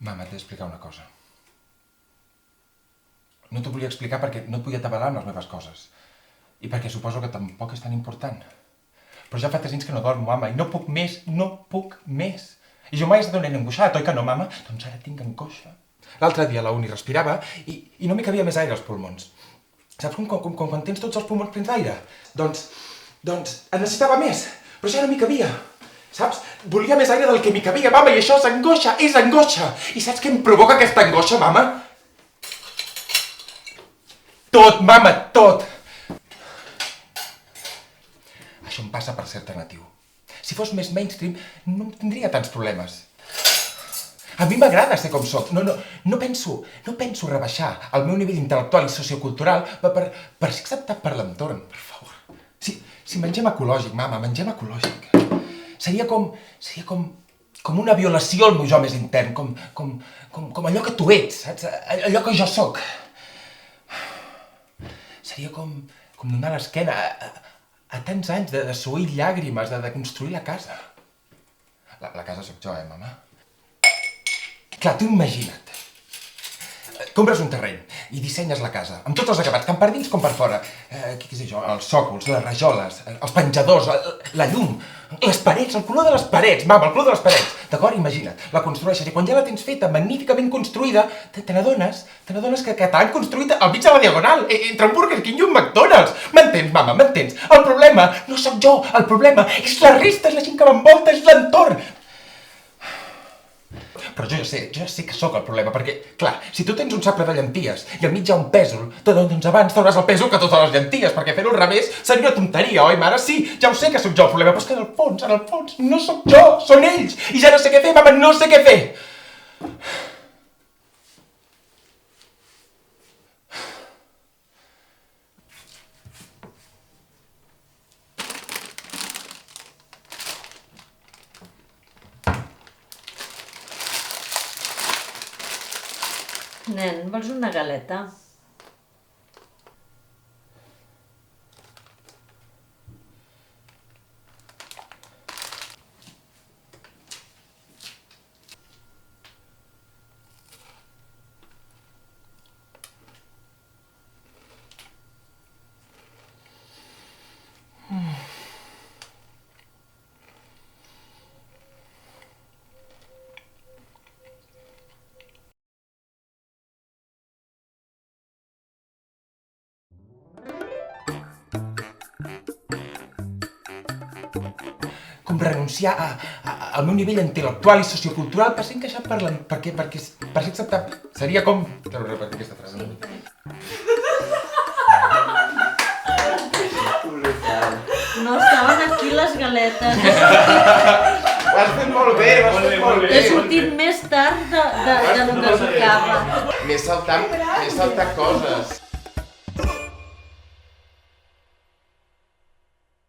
Mama, t'he d'explicar una cosa. No t'ho volia explicar perquè no et podia atabalar amb les meves coses. I perquè suposo que tampoc és tan important. Però ja fa 3 anys que no dormo, mama, i no puc més, no puc més. I jo mai he estat un nen angoixat, oi que no, mama? Doncs ara tinc angoixa. L'altre dia a la uni respirava i no m'hi cabia més aire als pulmons. Saps com quan tens tots els pulmons plens d'aire? Doncs en necessitava més, però ja no m'hi cabia. Saps? Volia més aire del que m'hi cabia, mama, i això és angoixa, és angoixa. I saps què em provoca aquesta angoixa, mama? Tot, mama, tot. Això em passa per ser alternatiu. Si fos més mainstream, no tindria tants problemes. A mi m'agrada ser com soc. No penso rebaixar el meu nivell intel·lectual i sociocultural per ser acceptat per l'entorn, per favor. Si mengem ecològic, mama, mengem ecològic. Seria com una violació al meu jo més intern, com allò que tu ets, saps? Allò que jo sóc. Seria com donar l'esquena a tants anys de suïr llàgrimes, de construir la casa. La casa sóc jo, mama? Clar, tu imagina't. Compres un terreny i dissenyes la casa, amb tots els acabats, tant per dins com per fora. Què sé jo, els sòcols, les rajoles, els penjadors, la llum, les parets, el color de les parets, mama, el color de les parets. D'acord? Imagina't, la construeixes i quan ja la tens feta, magníficament construïda, te n'adones que t'han construït al mig de la diagonal, entre un Burger King i un McDonald's. M'entens, mama, m'entens? El problema no sóc jo, el problema és la resta, és la gent que m'envolta, és l'entorn. Però jo ja sé que sóc el problema, perquè, clar, si tu tens un sacle de llenties i al mig hi ha un pèsol, doncs abans trauràs el pèsol que totes les llenties, perquè fer-ho al revés seria una tonteria, oi, mare? Sí, ja ho sé que sóc jo el problema, però és que en el fons, no sóc jo, són ells! I ja no sé què fer, mama, no sé què fer! Nen, vols una galeta? Com renunciar al meu nivell intel·lectual i sociocultural per ser encaixat per ser acceptat. Seria com... T'ho repetir aquesta frase una mica. No estaven aquí les galetes. Ho has fet molt bé, He sortit més tard de lo que tocava. M'he saltat coses.